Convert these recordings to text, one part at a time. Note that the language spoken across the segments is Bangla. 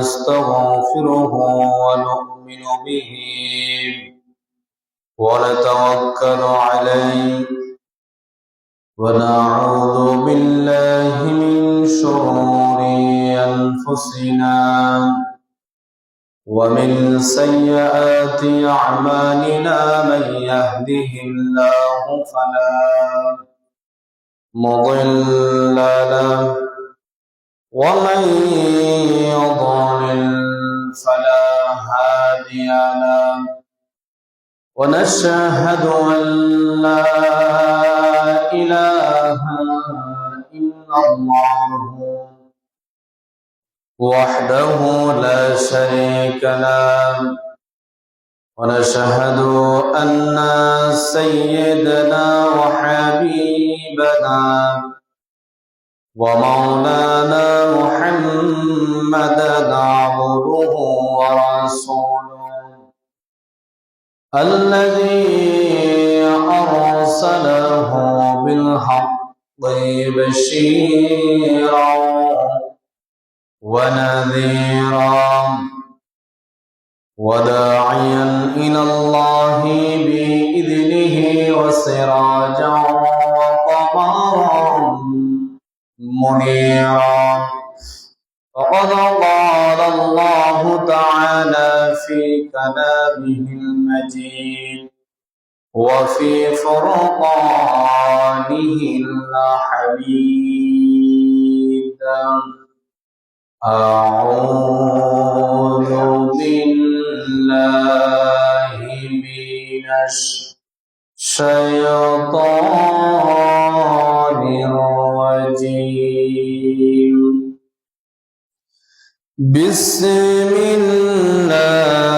ونستغفره ونؤمن به ونتوكل عليه ونعوذ بالله من شرور أنفسنا ومن سيئات أعمالنا من يهده الله فلا مضل له ومن يضلل فلا هادي له ونشهد أن لا إله إلا الله وحده لا شريك له ونشهد أن سيدنا وحبيبنا ومولانا محمدا عبده ورسوله الذي أرسله بالحق بشيرا ونذيرا وداعيا إلى الله بإذنه وسراجا وقمرا منيرا فقد قال الله تعالى في كلامه المجيد وفي فرقانه الحميد أعوذ بالله من الشيطان الرجيم بسم الله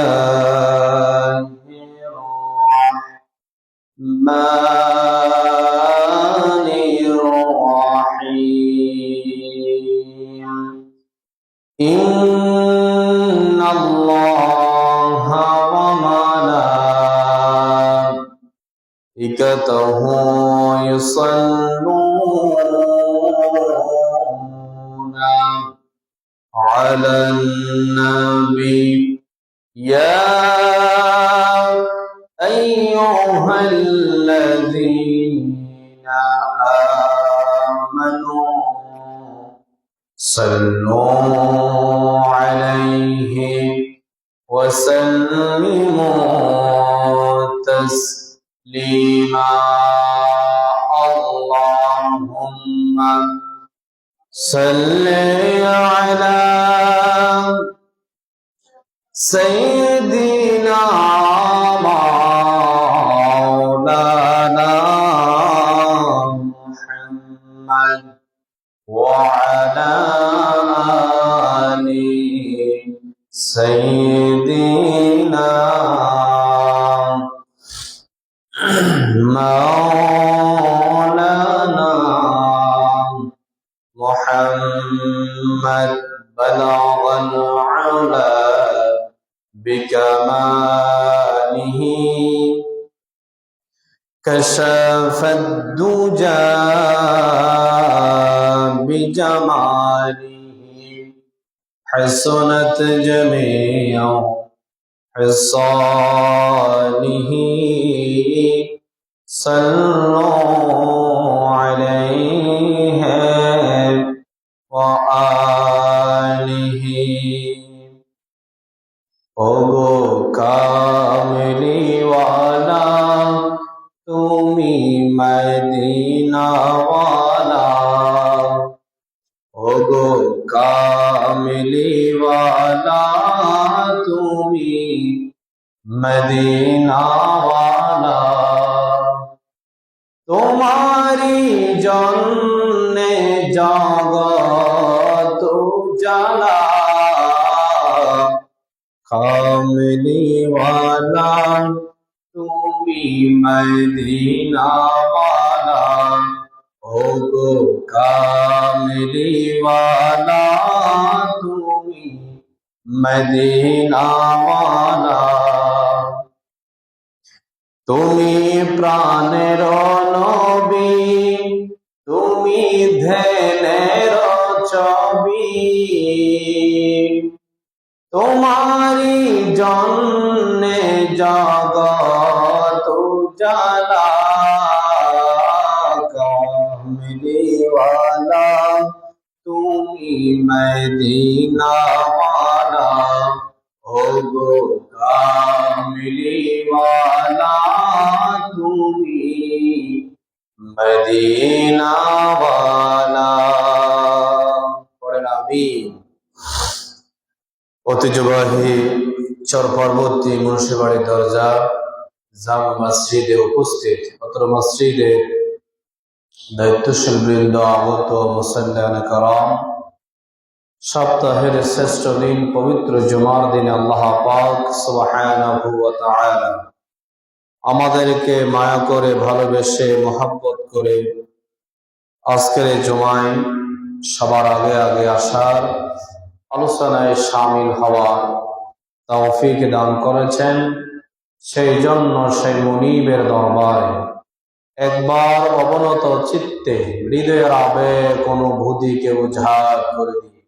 الرحمن الرحيم إن الله وملائكته يصلون على النبي يا أيها الذين آمنوا صلوا عليه وسلموا تسليما اللهم صل على سيدنا مولانا محمد وعلى آل سيدنا مولانا محمد بلغ العلا بكماله كشف الدجى بجماله حسنت جميع خصاله صلوا عليه وآله ওগো কামলি ওয়ালা তুমি মদিনা ওয়ালা ওগো কামলি ওয়ালা তুমি মদিনা ওয়ালা তোমারি জন্যে জগত জালা কামলি ওয়ালা তুমি মদিনা ওয়ালা ওগো কামলি ওয়ালা তুমি মদিনা ওয়ালা তুমি প্রাণের নবী তুমি ধ্যানের ছবি तुम्हारी जन्ने जगत उजाला कामली वाला তুমি মদিনা वाला हो गो कामली वाला তুমি মদিনা वाला পড়েন আমিন। ঐতিহ্যবাহী চর পরবর্তী মুন্সিবাড়ি দরজা জামে মসজিদে উপস্থিত অত্র মসজিদের দায়িত্বশীল বৃন্দ, আগত মুসল্লিয়ান কারাম, সপ্তাহের শ্রেষ্ঠ দিন পবিত্র জুমার দিনে আল্লাহ পাক সুবহানাহু ওয়া তাআলা আমাদেরকে মায়া করে, ভালোবেসে, মোহাব্বত করে আজকের এই জুমায় সবার আগে আগে আসার, আলোচনায় শামিল হওয়ার তৌফিক দান করেছেন। সেই জন্য সেই মুনিবের দরবারে একবার অবনত চিত্তে হৃদয়ের আবেগ অনুভূতিকে উজাড় করে দিয়ে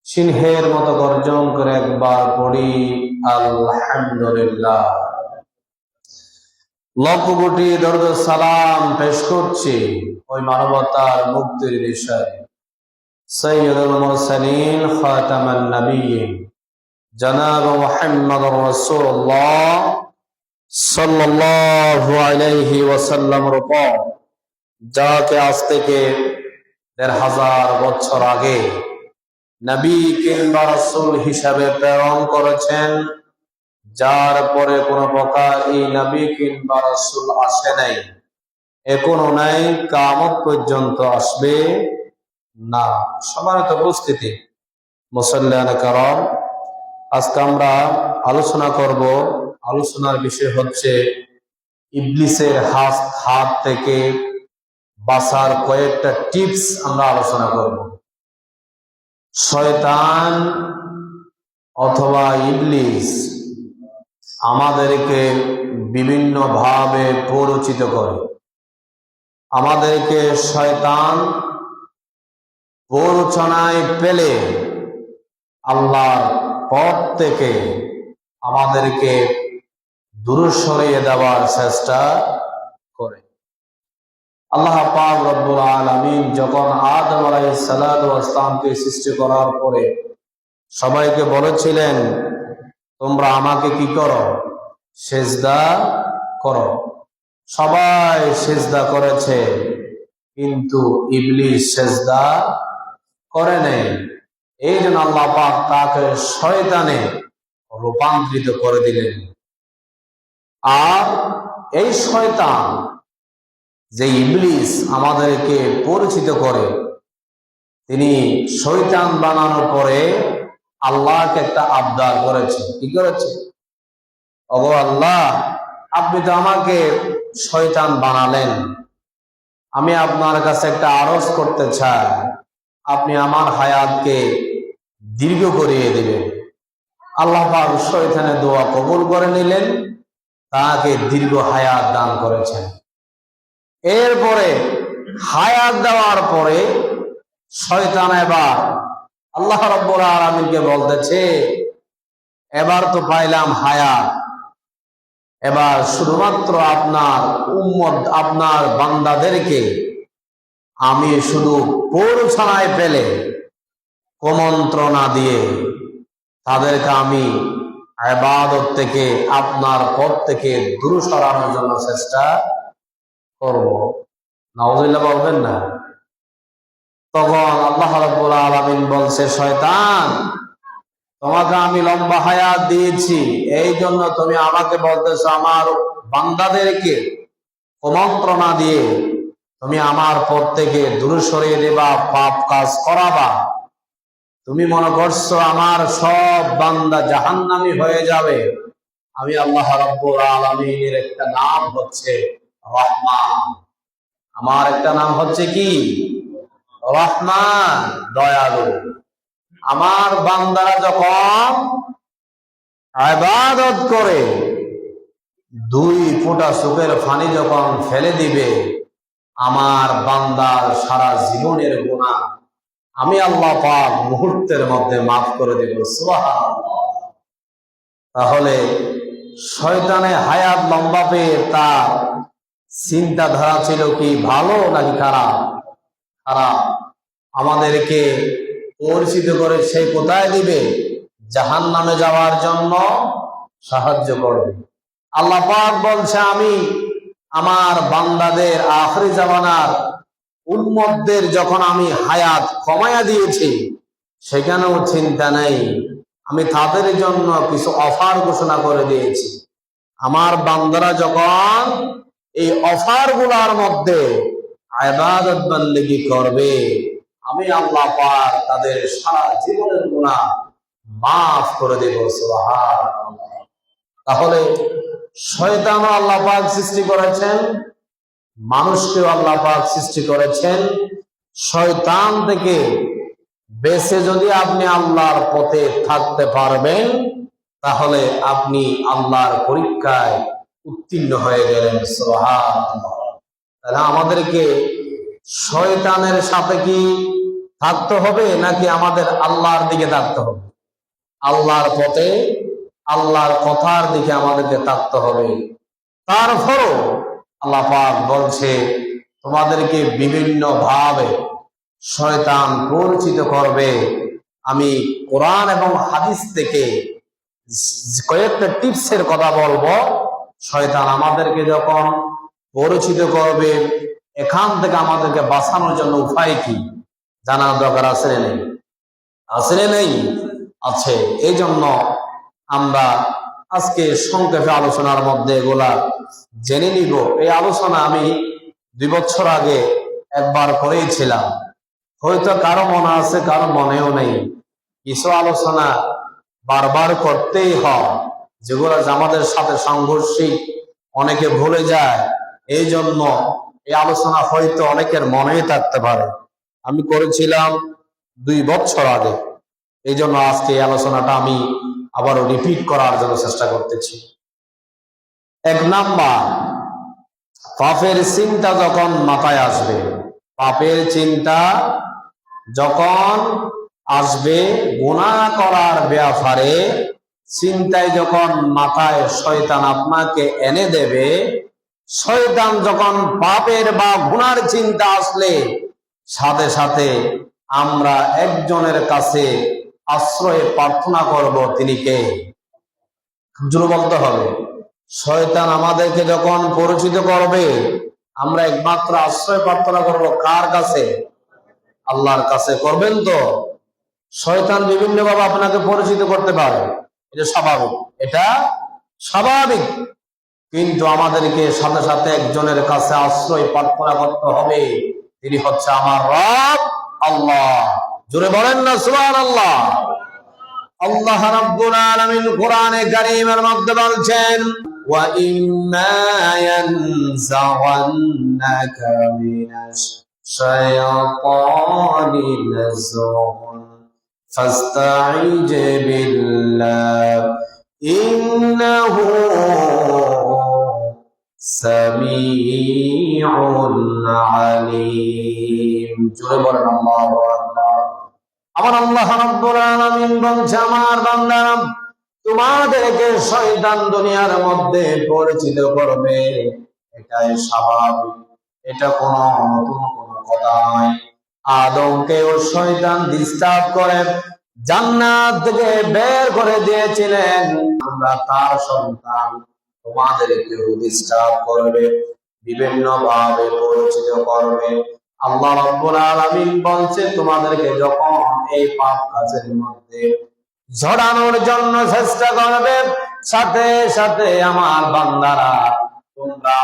সিংহের মতো গর্জন করে একবার পড়ি আলহামদুলিল্লাহ। লক্ষ কোটি দরুদ সালাম পেশ করছি ওই মানবতার মুক্তির দিশায় সৈয়দুল মুরসালিন খাতামান নবিয়্যিন জনাব মুহাম্মদুর রাসূলুল্লাহ সাল্লাল্লাহু আলাইহি ওয়াসাল্লামের উপর, যাকে আজ থেকে ১৫০০ বছর আগে নবী কিংবা রাসূল হিসাবে প্রেরণ করেছেন, যার পরে কোনো প্রকার এই নবী কিংবা রাসূল আসে নাই, এখনো নাই, কিয়ামত পর্যন্ত আসবে না। সম্মানিত উপস্থিতি, মুসল্লিয়ান কারাম, আজকে আমরা আলোচনা করব, আলোচনার বিষয় হচ্ছে ইবলিসের হাত থেকে বাঁচার কয়েকটা টিপস আমরা আলোচনা করব। শয়তান অথবা ইবলিস আমাদেরকে বিভিন্ন ভাবে প্ররোচিত করে। আমাদেরকে শয়তান প্ররোচনায় পেলে আল্লাহর পথ থেকে আমাদেরকে দূরে সরিয়ে দেওয়ার চেষ্টা করে। আল্লাহ পাক রব্বুল আলামিন যখন আদম আলাইহিস সালাতু ওয়াস সালামকে সৃষ্টি করার পরে সবাইকে বলেছিলেন, তোমরা আমাকে কি করো? সিজদা করো। সবাই সিজদা করেছে, কিন্তু ইবলিস সিজদা করে নাই। এই জন্য আল্লাহ পাক তাকে শয়তানে রূপান্তরিত করে দিলেন। আর এই শয়তান, যে ইবলিস আমাদেরকে পরিচিত করে, তিনি শয়তান বানানোর পরে আল্লাহকে একটা আবদার করেছে। কি করেছে? ওগো আল্লাহ, আপনি তো আমাকে শয়তান বানালেন, আমি আপনার কাছে একটা আরজ করতে চাই, আপনি আমার হায়াতকে দীর্ঘ করিয়ে দিবেন। আল্লাহ পাক শয়তানের দোয়া কবুল করে নিলেন, তাকে দীর্ঘ হায়াত দান করেছেন। এরপরে হায়াত দেওয়ার পরে শয়তান এবার আল্লাহ রাব্বুল আলামিনকে বলতেছে, এবার তো পাইলাম হায়াত, এবার শুধুমাত্র আপনার উম্মত, আপনার বান্দাদেরকে আমি শুধু প্ররোচনায় পেলে, কুমন্ত্রণা দিয়ে তাদেরকে আমি ইবাদত থেকে, আপনার পথ থেকে দূরে সরানোর জন্য চেষ্টা করব। নাউযুবিল্লাহ বলবেন না? তখন আল্লাহ রাব্বুল আলামিন বলছে, শয়তান, তোমাকে আমি লম্বা হায়াত দিয়েছি, এই জন্য তুমি আমাকে বলতেছো আমার বান্দাদেরকে কুমন্ত্রণা দিয়ে তুমি আমার পথ থেকে দূরে সরিয়ে দেবা, পাপ কাজ করাবা। তুমি মনে করছো আমার সব বান্দা জাহান্নামী হয়ে যাবে। আমি আল্লাহ রাব্বুল আলামিনের একটা নাম হচ্ছে রহমান। আমার একটা নাম হচ্ছে কি? রহমান, দয়ালু। আমার বান্দারা যখন ইবাদত করে, 2 ফোঁটা চোখের পানি যখন ফেলে দিবে, আমার বান্দার সারা জীবনের গুনাহ আমি আল্লাহ পাক মুহূর্তের মধ্যে মাফ করে দেব। সুবহানাল্লাহ। তাহলে শয়তানে হায়াত লম্বা পেয়ে তার চিন্তাধারা ছিল কি ভালো নাকি খারাপ? খারাপ। আমাদেরকে পরিচিত করে সে কোথায় দিবে? জাহান্নামে যাওয়ার জন্য সাহায্য করবে। আল্লাহ পাক বলছে, আমি আমার বান্দাদের আখিরি জামানার উম্মতদের যখন আমি হায়াত কমায়া দিয়েছি, সেখানেও চিন্তা নেই, আমি তাদের জন্য কিছু অফার ঘোষণা করে দিয়েছি। আমার বান্দারা যখন এই অফার গুলার মধ্যে ইবাদত বন্দেগী করবে, আমি আল্লাহ পাক তাদের সারা জীবনের গুনাহ মাফ করে দেব। সুবহানাল্লাহ। তাহলে শয়তানও আল্লাহ পাক সৃষ্টি করেছেন, মানুষকেও আল্লাহ পাক সৃষ্টি করেছেন। শয়তান থেকে বেঁচে যদি আপনি আল্লাহর পথে থাকতে পারবেন, তাহলে আপনি আল্লাহর পরীক্ষায় উত্তীর্ণ হয়ে গেলেন। সুবহানাল্লাহ। তাহলে আমাদেরকে শয়তানের সাথে কি থাকতে হবে নাকি আমাদের আল্লাহর দিকে থাকতে হবে? আল্লাহর পথে, আল্লাহর কথার দিকে আমাদেরকে থাকতে হবে। তারপরও আল্লাহ পাক বলছে, তোমাদেরকে বিভিন্ন ভাবে শয়তান পরিচিত করবে। আমি কোরআন এবং হাদিস থেকে কয়েকটা টিপসের কথা বলবো। শয়তান আমাদেরকে যখন পরিচিত করবে, এখান থেকে আমাদেরকে বাঁচানোর জন্য উপায় কি জানার দরকার আছে না নেই? আছে না নেই? আছে। এই জন্য আমরা আজকে সংক্ষেপে আলোচনার মধ্যে এগুলা জেনে নিব। এই আলোচনা আমি 2 বছর আগে একবার করেছিলাম, হয়তো কারো মনে আছে, কারো মনেও নেই। কিছু আলোচনা বারবার করতেই হয়, যেগুলো আমাদের সাথে সাংঘর্ষিক, অনেকে ভুলে যায়। এই জন্য এই আলোচনা হয়তো অনেকের মনেই থাকতে পারে। আমি করেছিলাম 2 বছর আগে, এই জন্য আজকে এই আলোচনাটা আমি আবারও রিপিট করার জন্য চেষ্টা করতেছি। 1 নাম্বার, পাপের চিন্তা যখন মাথায় আসবে, পাপের চিন্তা যখন আসবে, গুনাহ করার ব্যাপারে চিন্তায় যখন মাথায় শয়তান আপনাকে এনে দেবে, শয়তান যখন পাপের বা গুনার চিন্তা আসলে সাথে সাথে আমরা একজনের কাছে আশ্রয় প্রার্থনা করব। তিনি কে? জোরে বলতে হবে। শয়তান আমাদেরকে যখন পরিচিত করবে, আমরা একমাত্র আশ্রয় প্রার্থনা করব কার কাছে? আল্লাহর কাছে। করবেন তো? শয়তান বিভিন্ন ভাবে আপনাকে পরিচিত করতে পারে, এটা স্বাভাবিক, এটা স্বাভাবিক। কিন্তু আমাদেরকে সাথে সাথে একজনের কাছে আশ্রয় প্রার্থনা করতে হবে, তিনি হচ্ছে আমার রব আল্লাহ। জোরে বলেন না সুবহানাল্লাহ। আল্লাহ রাব্বুল আলামিন কোরআনে কারীমের মধ্যে বলছেন, ওয়া ইম্মা ইয়ানজাগান্নাকা মিনাশ শায়াতানি নাযগুন ফাস্তাঈজ বিল্লাহ ইন্নাহু সামিউন আলীম। জোরে বলেন আল্লাহু আকবার। আমার আল্লাহ রাব্বুল আলামিন বলছে, আমার বান্দারা, তোমাদেরকে শয়তান দুনিয়ার মধ্যে পরিচিত করবে, এটাই স্বাভাবিক, এটা কোনো নতুন কোনো কথা নয়। আদমকেও শয়তান ডিস্টার্ব করে জান্নাত থেকে বের করে দিয়েছিলেন, আমরা তার সন্তান। তোমাদেরকেও ডিস্টার্ব করবে, বিভিন্ন ভাবে পরিচিত করবে। আল্লাহ রাব্বুল আলামিন বলছে, তোমাদেরকে যখন এই পাপ কাজের মধ্যে ঝড়ানোর জন্য চেষ্টা করবে, সাথে সাথে আমার বান্দারা, তোমরা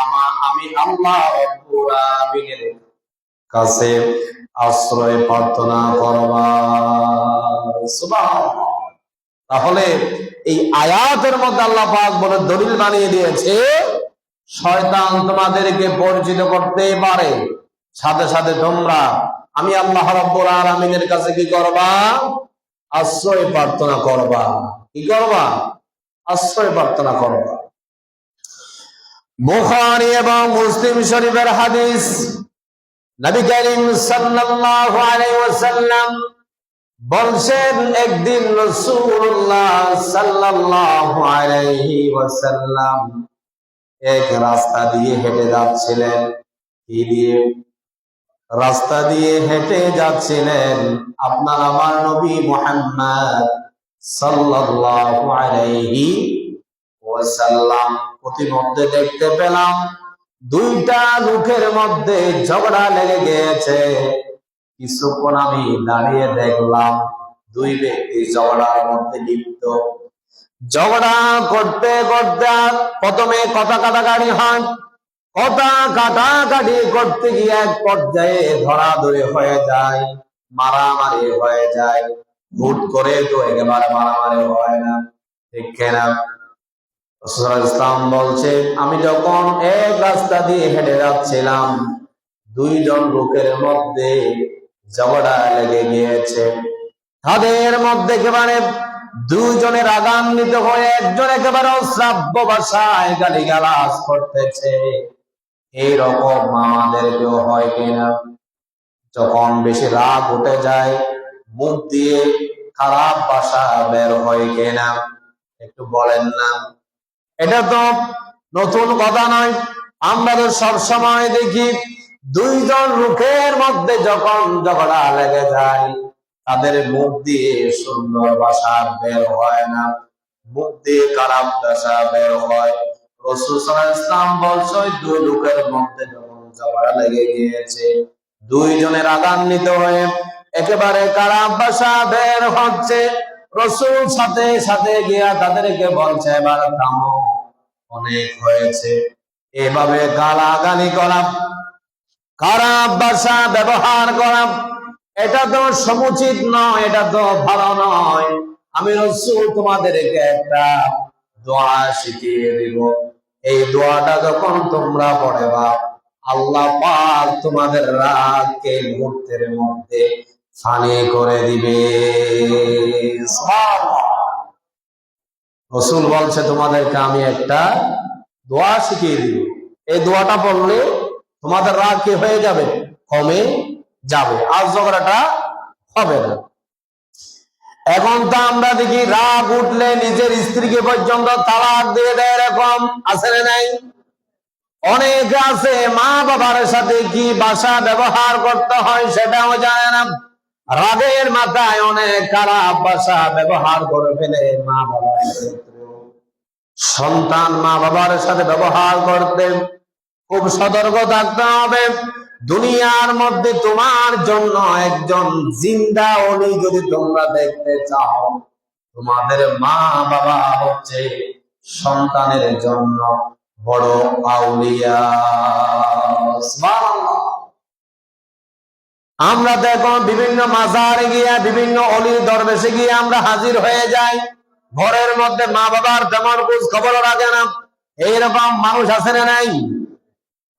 আমি আল্লাহ রাব্বুল আলামিনের কাছে আশ্রয় প্রার্থনা করবা। সুবহানাল্লাহ। তাহলে এই আয়াতের মধ্যে আল্লাহ পাক বলে দলিল বানিয়ে দিয়েছে, শয়তান তোমাদেরকে পরিচিত করতে পারে, সাথে সাথে তোমরা আমি আল্লাহ রাব্বুল আলামিনের কাছে কি করবা? আশ্রয় প্রার্থনা করবা। কি করবা? আশ্রয় প্রার্থনা করবা। বুখারী এবং মুসলিম শরীফের হাদিস, নবী করিম সাল্লাল্লাহু আলাইহি ওয়াসাল্লাম বলছেন একদিন রাসূলুল্লাহ সাল্লাল্লাহু আলাইহি ওয়াসাল্লাম এক রাস্তা দিয়ে হেঁটে যাচ্ছিলেন। কি দিয়ে? রাস্তা দিয়ে হেঁটে যাচ্ছিলেন আপনার আমার নবী মুহাম্মদ সাল্লাল্লাহু আলাইহি ওয়াসাল্লাম। প্রতিমধ্যে দেখতে পেলাম দুইটা লোকের মধ্যে ঝগড়া লেগে গিয়েছে। কিছুক্ষণ আমি দাঁড়িয়ে দেখলাম দুই ব্যক্তি ঝগড়ার মধ্যে লিপ্ত। ঝগড়া করতে করতে প্রথমে কথা কাটাকাটি হয়, কথা কাটাকাটি করতে গিয়ে এক পর্যায়ে ধরাধরি হয়ে যায়, মারামারি হয়ে যায়। হুট করে তো একেবারে মারামারি হয় না, ঠিক কিনা? রাসূল ইসলাম বলছে আমি যখন এক রাস্তা দিয়ে হেঁটে যাচ্ছিলাম দুইজন লোকের মধ্যে ঝগড়া লেগে গিয়েছে। তাদের মধ্যে একেবারে দুইজনে রাগান্বিত হয়ে একজন একেবারে অশ্রাব্য ভাষায় গালিগালাজ করতেছে। এইরকম আমাদেরকেও হয় কিনা? যখন বেশি রাগ উঠে যায় মুখ দিয়ে খারাপ ভাষা বের হয় কিনা? একটু বলেন না। এটা তো নতুন কথা নয়, আমরা তো সবসময় দেখি দুইজন লোকের মধ্যে যখন ঝগড়া লেগে যায় তাদের মুখ দিয়ে সুন্দর ভাষা বের হয় না, মুখ দিয়ে খারাপ ভাষা বের হয়। রাসূল সাল্লাল্লাহু আলাইহি ওয়াসাল্লাম বলছে দুই লোকের মধ্যে যখন ঝগড়া লেগে গিয়েছে দুইজনে রাগান্বিত হয়ে একেবারে খারাপ ভাষা বের হচ্ছে, রাসূল সাথে সাথে গিয়া তাদেরকে বলছে এবার থামো, অনেক হয়েছে। এভাবে গালাগালি করা, খারাপ ভাষা ব্যবহার করা এটা তো সমুচিত নয়, এটা তো ভালো নয়। আমি রাসূল তোমাদেরকে একটা দোয়া শিখিয়ে দিব, এই দোয়াটা যখন তোমরা পড়বা আল্লাহ পাক তোমাদের রাগকে মুহূর্তের মধ্যে ফানি করে দিবে। সুবহানাল্লাহ। রাসূল বলছে তোমাদেরকে আমি একটা দোয়া শিখিয়ে দিব, এই দোয়াটা পড়লে তোমাদের রাগ কি হয়ে যাবে? কমে যাবে, আর ঝগড়াটা হবে না। এখন তো আমরা দেখি রাগ উঠলে নিজের স্ত্রীকে পর্যন্ত তালাক দিয়ে দেয়, এরকম আছে না নাই? অনেক আছে মা বাবার সাথে কি ভাষা ব্যবহার করতে হয় সেটাও জানে না, রাগের মাথায় অনেক খারাপ ভাষা ব্যবহার করে ফেলে। মা বাবার সন্তান মা বাবার সাথে ব্যবহার করতে খুব সতর্ক থাকতে হবে। দুনিয়ার মধ্যে তোমার জন্য একজন জিন্দা ওলি যদি তোমরা দেখতে চাও, তোমাদের মা বাবা হচ্ছে সন্তানের জন্য বড় আউলিয়া। সুবহানাল্লাহ। আমরা দেখো বিভিন্ন মাজারে গিয়ে বিভিন্ন অলির দরবেশে গিয়ে আমরা হাজির হয়ে যাই, ঘরের মধ্যে মা বাবার তেমন খোঁজ খবর রাখে না। এইরকম মানুষ আছে না নাই?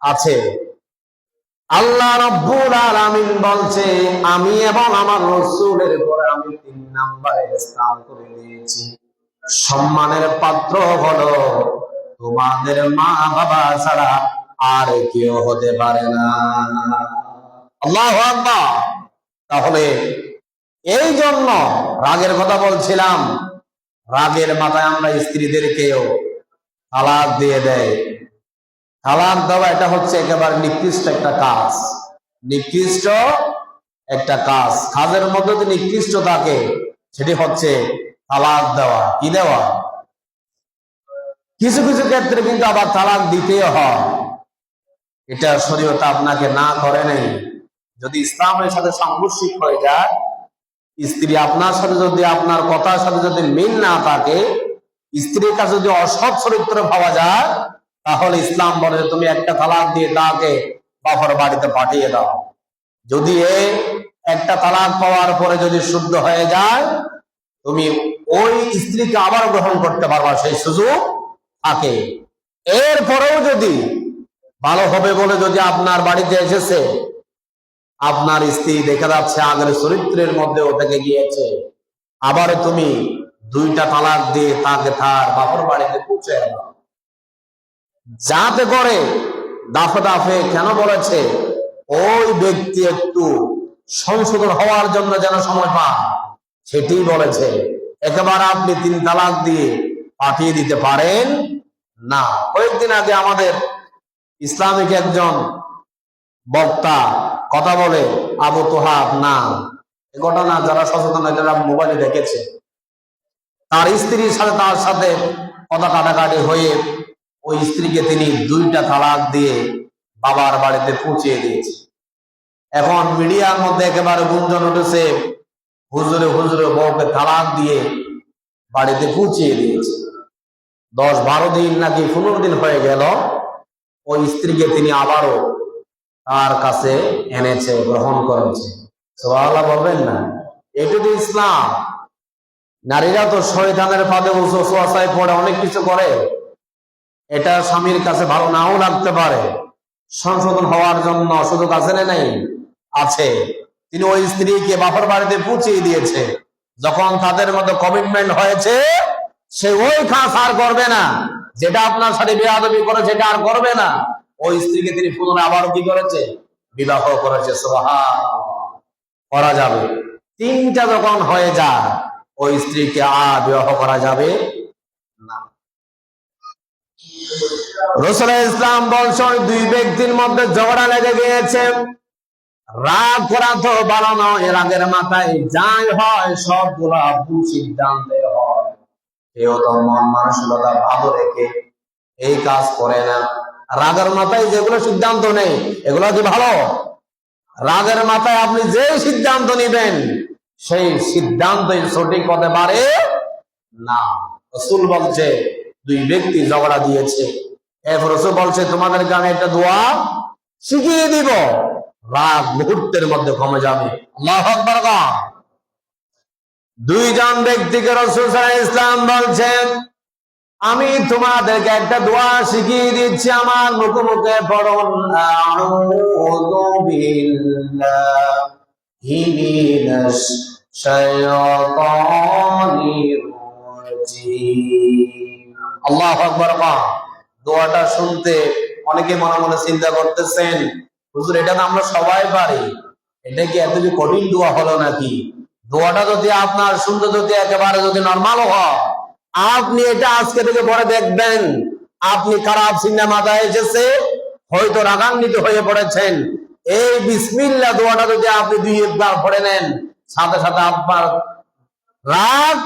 আছে। আল্লাহ রাব্বুল আলামিন বলছে আমি এবং আমার রাসূলের পরে আমি 3 নম্বরে স্থান করে দিয়েছি। সম্মানের পাত্র হলো তোমাদের মা বাবা ছাড়া আর কেউ হতে পারে না। আল্লাহু আকবার। তাহলে এই জন্য রাগের কথা বলছিলাম, রাগের মাথায় আমরা স্ত্রীদেরকেও তালাক দিয়ে দেয়। তালাক দেওয়া এটা হচ্ছে একেবারে নিকৃষ্ট একটা কাজ, নিকৃষ্ট একটা কাজ। কাজের মধ্যে যে নিকৃষ্ট থাকে সেটি হচ্ছে তালাক দেওয়া। কি দেওয়া? কিছু কিছু ক্ষেত্রে কিন্তু আবার তালাক দিতেই হয়, এটা শরীয়ত আপনাকে না করে নেই। যদি ইসলামের সাথে সাংঘর্ষিক হয়ে যায়, স্ত্রী আপনার সাথে যদি আপনার কথার সাথে যদি মিল না থাকে, স্ত্রীর কাছে যদি অসৎ চরিত্র পাওয়া যায়, তাহলে ইসলাম বলে তুমি একটা তালাক দিয়ে তাকে বাপের বাড়িতে পাঠিয়ে দাও। যদি একটা তালাক পাওয়ার পরে যদি শুদ্ধ হয়ে যায়, তুমি ওই স্ত্রীকে আবার গ্রহণ করতে পারবা, সেই সুযোগ থাকে। এরপরেও যদি ভালো হবে বলে যদি আপনার বাড়িতে এসেছে, আপনার স্ত্রী দেখা যাচ্ছে আগের চরিত্রের মধ্যে ও থেকে গিয়েছে, আবার তুমি 2টা তালাক দিয়ে তাকে তার বাপের বাড়িতে পৌঁছে দাও, যাতে করে দাফে দাফে কেন বলেছে ওই ব্যক্তি একটু সংশোধন হওয়ার জন্য যেন সময় পায়। সেটি বলেছে। একেবারে আপনি 3 তালাক দিয়ে পাঠিয়ে দিতে পারেন না। কয়েকদিন আগে আমাদের ইসলামিক একজন বক্তা কথা বলে, আবু তোহাব নাম, এ ঘটনা যারা সচেতন তারা মোবাইলে দেখেছে। তার স্ত্রীর সাথে তার সাথে কথা কাটাকাটি হয়ে ওই স্ত্রীকে তিনি 2টা তালাক দিয়ে বাবার বাড়িতে পৌঁছিয়ে দিয়েছে। এখন মিডিয়ার মধ্যে একেবারে গুঞ্জন উঠেছে, হুজুরে বউকে তালাক দিয়ে বাড়িতে পৌঁছিয়ে দিয়েছে। 10-12 দিন নাকি 15 দিন হয়ে গেল, ওই স্ত্রীকে তিনি আবারও তার কাছে এনেছে, গ্রহণ করেছে। সুবহানাল্লাহ বলবেন না? এটুকু ইসলাম। নারীরা তো শয়তানের ফাঁদে ওয়াসওয়াসায় পড়ে অনেক কিছু করে। এটা স্বামীর কাছে ভালো নাও লাগতে পারে, সংশোধন হওয়ার জন্য সুযোগ আছে না নাই? আছে। তিনি ওই স্ত্রীকে বাপের বাড়িতে পৌঁছিয়ে দিয়েছে। যখন তাদের মধ্যে কমিটমেন্ট হয়েছে, সে ওই কাজ আর করবে না, যেটা আপনার সাথে বেয়াদবি করে সেটা আর করবে না। ওই স্ত্রীকে তিনি পুনরায় আবারও কি করেছে? বিবাহ করেছে। সুবহানাল্লাহ। করা যাবে। 3টা যখন হয়ে যায়, ওই স্ত্রীকে আর বিবাহ করা যাবে না। রাসূল ইসলাম বলছেন, ওই 2 ব্যক্তির মধ্যে ঝগড়া লেগে গিয়েছে, রাগ করা তো ভালো নয়। রাগের মাথায় যাই হয় সবগুলা ভুল সিদ্ধান্তে হয়। কেউ তো মন মানসিকতা ভালো রেখে এই কাজ করে না। রাগের মাথায় যেগুলো সিদ্ধান্ত নেই এগুলো কি ভালো? রাগের মাথায় আপনি যে সিদ্ধান্ত নিবেন সেই সিদ্ধান্তই সঠিক হতে পারে না। রাসূল বলছে 2 ব্যক্তি ঝগড়া দিয়েছে, এরপর রাসূল বলছে তোমাদেরকে আমি একটা দোয়া শিখিয়ে দিব, রাগ মুহূর্তের মধ্যে কমে যাবে। আল্লাহু আকবার। 2 জন ব্যক্তিকে রাসূল সাল্লাল্লাহু আলাইহি ওয়াসাল্লাম বলছেন, আমি তোমাদেরকে একটা দোয়া শিখিয়ে দিচ্ছি, আমার মুখে মুখে পড়ুন। আউযু বিল্লাহি মিনাশ শাইতানির রাজীম। আল্লাহু আকবার। দোয়াটা শুনতে অনেকে মনে মনে চিন্তা করতেছেন, হুজুর এটা তো আমরা সবাই পারি, এটা কি এত কঠিন দোয়া হলো নাকি? দোয়াটা যদি আপনার শুনতে যদি একেবারে যদি নরমাল হয়, আপনি এটা আজকে থেকে পরে দেখবেন আপনি খারাপ চিন্তা মাথায় এসেছে, হয়তো রাগান্বিত হয়ে পড়েছেন, এই বিসমিল্লাহ দোয়াটা যদি আপনি 2 বার পড়ে নেন, সাথে সাথে আপনার রাগ,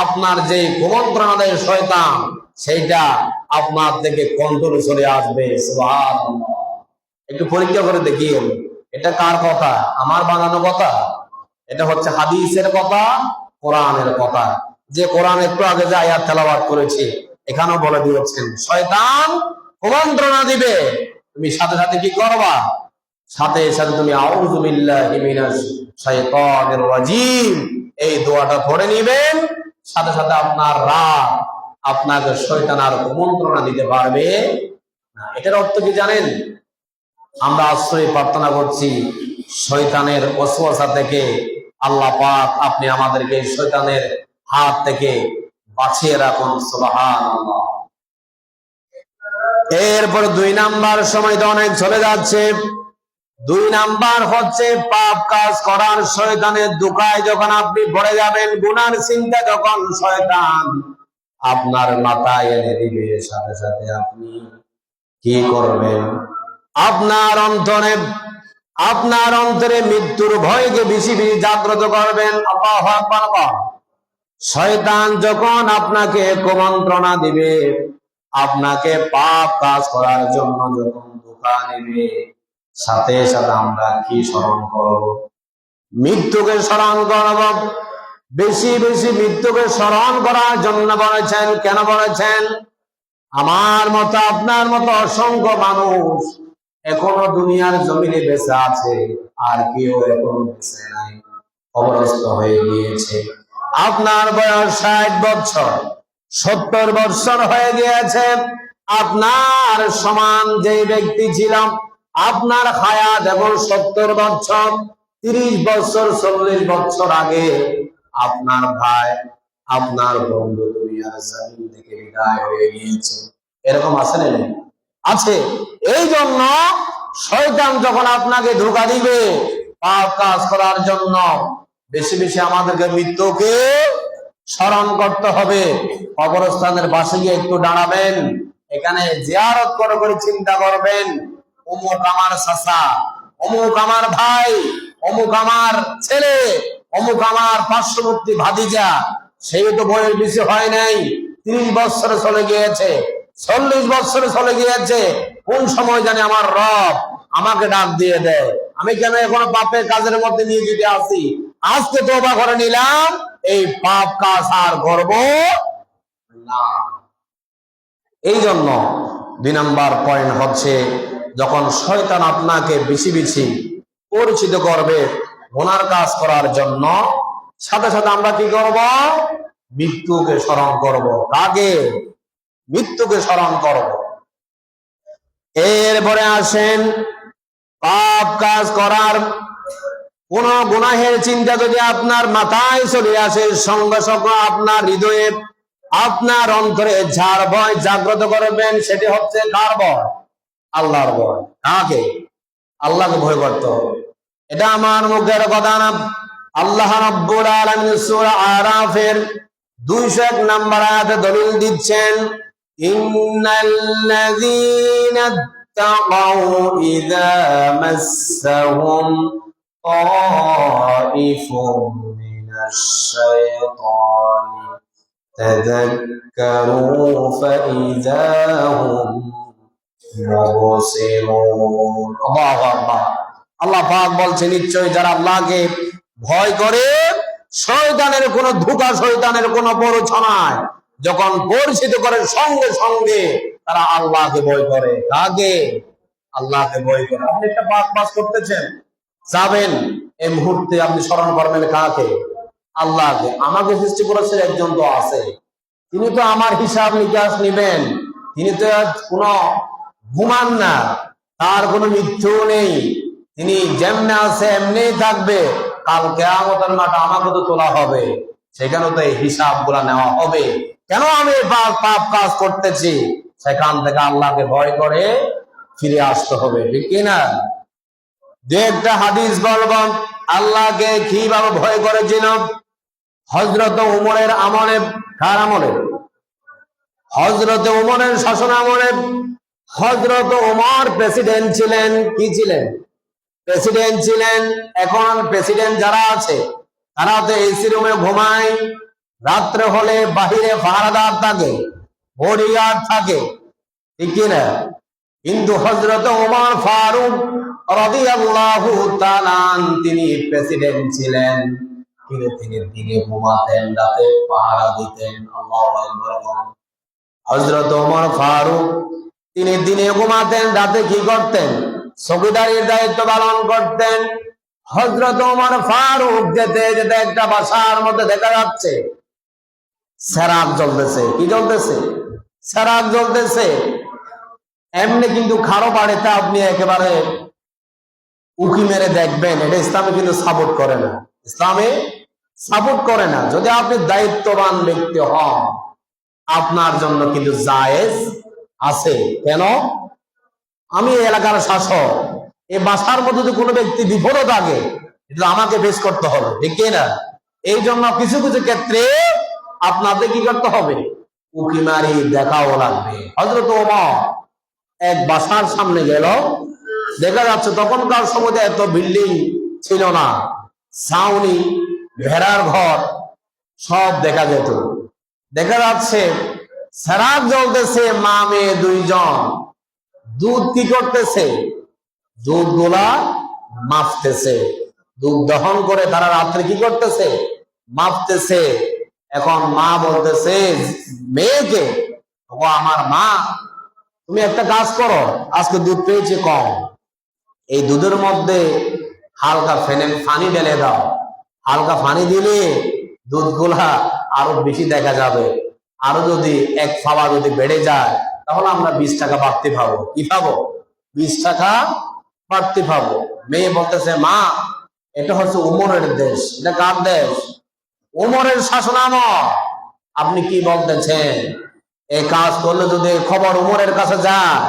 আপনার যে কুমন্ত্রণা দেয় শয়তান, সেইটা আপনার থেকে কন্ট্রোলে চলে আসবে। সুবহানাল্লাহ। একটু পরীক্ষা করে দেখিয়েন। এটা কার কথা? আমার বানানো কথা? এটা হচ্ছে হাদিসের কথা, কোরআনের কথা। যে কোরআন একটু আগে যে আয়াত তেলাওয়াত করেছি, এখানেও বলে দিয়েছেন শয়তান কুমন্ত্রণা দিবে, তুমি সাথে সাথে কি করবা? সাথে সাথে তুমি আউযু বিল্লাহি মিনাশ শাইতানির রাজীম এই দোয়াটা পড়ে নিবেন। সাথে সাথে আপনার রাগ আপনাকে শয়তান আর কুমন্ত্রণা দিতে পারবে না। এটার অর্থ কি জানেন? আমরা আশ্রয় প্রার্থনা করছি শয়তানের ওয়াসওয়াসা থেকে। আল্লাহ পাক আপনি আমাদেরকে শয়তানের হাত থেকে বাঁচিয়ে রাখুন। সুবহানাল্লাহ। এরপর 2 নাম্বার, সময় তো অনেক চলে যাচ্ছে। 2 নাম্বার হচ্ছে পাপ কাজ করার শয়তানের ধোঁকায় যখন আপনি পড়ে যাবেন, গুনার চিন্তা যখন শয়তান আপনার মাথায় এনে দিবে, সাথে সাথে আপনি কি করবেন? আপনার অন্তরে মৃত্যুর ভয়কে বেশি বেশি জাগ্রত করবেন। আল্লাহু আকবার। শয়তান যখন আপনাকে কুমন্ত্রণা দিবে, আপনাকে পাপ কাজ করার জন্য যখন ধোঁকা নেবে, সাথে সাথে আমরা কি স্মরণ করব? মৃত্যুকে স্মরণ করব। বেশি বেশি মৃত্যুকে স্মরণ করার জন্য বলেছেন। কেন বলেছেন? আমার মতো আপনার মতো অসংখ্য মানুষ এখনো দুনিয়ার জমিনে বেঁচে আছে, আর কেউ এখনো বেঁচে নাই, কবরস্থ হয়ে গিয়েছে। আপনার বয়স 60 বছর, 70 বছর হয়ে গিয়েছে। আপনার সমান যে ব্যক্তি ছিল, আপনার হায়াত এখন 70 বছর, 30 বছর 40 বছর আগে আপনার ভাই, আপনার বন্ধু দুনিয়ার জমিন থেকে বিদায় হয়ে গিয়েছে। এরকম আছে না? আছে। এই জন্য শয়তান যখন আপনাকে ধোঁকা দিবে পাপ কাজ করার জন্য, বেশি বেশি আমাদেরকে মৃত্যুকে স্মরণ করতে হবে। কবরস্থানের পাশে গিয়ে একটু দাঁড়াবেন, এখানে জিয়ারত করে করে চিন্তা করবেন, অমুক আমার চাচা, অমুক আমার ভাই, অমুক আমার ছেলে, অমুক আমার পার্শ্ববর্তী ভাতিজা, সেই তো বয়স বেশি হয় নাই, 30 বছরে চলে গিয়েছে, 40 বছরে চলে গিয়েছে, কোন সময় জানি আমার রব আমাকে ডাক দিয়ে দেয়, আমি কেন এখনো পাপের কাজের মধ্যে নিয়ে যেতে আসি, আজকে তওবা করে নিলাম, এই পাপ কাজ আর করব না। এই জন্য 2 নম্বর পয়েন্ট হচ্ছে, যখন শয়তান আপনাকে বেশি বেশি পরিচিত করবে গুনার কাজ করার জন্য, সাথে সাথে আমরা কি করব? মৃত্যুকে স্মরণ করব। কাকে? মৃত্যুকে স্মরণ করব। এরপরে আসেন, পাপ কাজ করার কোন গুনাহের চিন্তা যদি আপনার মাথায় চলে আসে, সঙ্গে সঙ্গে আপনার হৃদয়ে, আপনার অন্তরে যার ভয় জাগ্রত করবেন, সেটি হচ্ছে কার ভয়? আল্লাহর ভয়। কাকে? আল্লাহকে ভয় করতে হবে। এটা আমার মুখের কথা না, আল্লাহ রাব্বুল আলামিন সূরা আরাফের 201 নম্বর আয়াতে দলিল দিচ্ছেন, ইন্নাল্লাযীনা তাকাউ ইযা মাসসাহুম তাইফুম মিনাশ শাইতানি তাযাক্কারু ফাইযা হুম মুবসিরুন। আল্লাহু আকবার। আল্লাহ পাক বলছেন, নিশ্চয় যারা আল্লাহকে ভয় করে, শয়তানের কোন ধোঁকা, শয়তানের কোন প্ররোচনায় যখন পরিচিত করে, সঙ্গে সঙ্গে তারা আল্লাহকে ভয় করে। কাকে? আল্লাহকে ভয় করে। আপনি একটা পাপ কাজ করতেছেন, যাবেন, এই মুহূর্তে আপনি স্মরণ করবেন কাকে? আল্লাহকে। আমাকে সৃষ্টি করেছেন একজন তো আছে, তিনি তো আমার হিসাব নিকাশ নিবেন, তিনি তো কোন ঘুমান না, তার কোনো মৃত্যু নেই, তিনি যেমনে আছে এমনি থাকবে, কাল কিয়ামতের মাঠে আমাকে তো তোলা হবে, সেখানে তো এই হিসাব গুলা নেওয়া হবে। কেন আমি পাপ কাজ করতেছি, সেখান থেকে আল্লাহকে ভয় করে ফিরে আসতে হবে, ঠিক কিনা? যে একটা হাদিস বলব, আল্লাহকে কিভাবে ভয় করেছিল। হযরত উমরের আমলে, কার আমলে? হযরত উমরের শাসন আমলে। হযরত উমর প্রেসিডেন্ট ছিলেন। কি ছিলেন? প্রেসিডেন্ট ছিলেন। এখন প্রেসিডেন্ট যারা আছে, তারা তো এসি রুমে ঘুমায়, রাত্রে হলে বাহিরে পাহারাদার থাকে, বডিগার্ড থাকে, ঠিক কিনা? কিন্তু হযরত ওমর ফারুক রাদিয়াল্লাহু তাআলা তিনি প্রেসিডেন্ট ছিলেন, কিন্তু তিনি দিনে ঘুমাতেন, রাতে পাহারা দিতেন। আল্লাহু আকবার। হযরত ওমর ফারুক তিনি দিনে ঘুমাতেন, রাতে কি করতেন? চৌকিদারির দায়িত্ব পালন করতেন। হযরত ওমর ফারুক যেতে যেতে একটা বাসার মধ্যে দেখা যাচ্ছে সেরাক জ্বলতেছে। কি জ্বলতেছে? সেরাক জ্বলতেছে। এমনি কিন্তু খারো বাড়িতে আপনি একেবারে উকি মেরে দেখবেন, এটা ইসলামে কিন্তু সাপোর্ট করে না। ইসলামে সাপোর্ট করে না। যদি আপনি দায়িত্ববান ব্যক্তি হন, আপনার জন্য কিন্তু জায়েজ আছে। কেন? আমি এলাকার শাসক, এই বাসার মধ্যে যদি কোনো ব্যক্তি বিপদে থাকে, এটা আমাকে ফেস করতে হবে, ঠিক না? এই জন্য কিছু কিছু ক্ষেত্রে আপনাদের কি করতে হবে? উকি মারি দেখাও লাগবে। হযরত ওমর এক বাসার সামনে গেল, দেখা যাচ্ছে তখনকার সময় এত বিল্ডিং ছিল না, ছাউনি, ভেড়ার ঘর সব দেখা যেত। দেখা যাচ্ছে সেরাক জ্বলতেছে, মা মেয়ে দুইজন দুধ কি করতেছে? দুধ গুলা মাপতেছে। দুধ দহন করে তারা রাত্রে কি করতেছে? মাপতেছে। এখন মা বলতেছে মেয়েকে, ও আমার মা, তুমি একটা কাজ করো, আজকে দুধ পেয়েছে কম, এই দুধের মধ্যে হালকা পানি ঢেলে দাও, হালকা পানি দিলে দুধগুলা আরো বেশি দেখা যাবে, আরো যদি এক ফাওয়া যদি বেড়ে যায়, তাহলে আমরা 20 টাকা বাড়তি পাবো। কি পাবো? 20 টাকা বাড়তি পাবো। মেয়ে বলতেছে, মা, এটা হচ্ছে উমরের দেশ। এটা কার দেশ? উমরের শাসনামল। আপনি কি বলতেছেন? এই কাজ করলে যদি খবর উমরের কাছে যায়,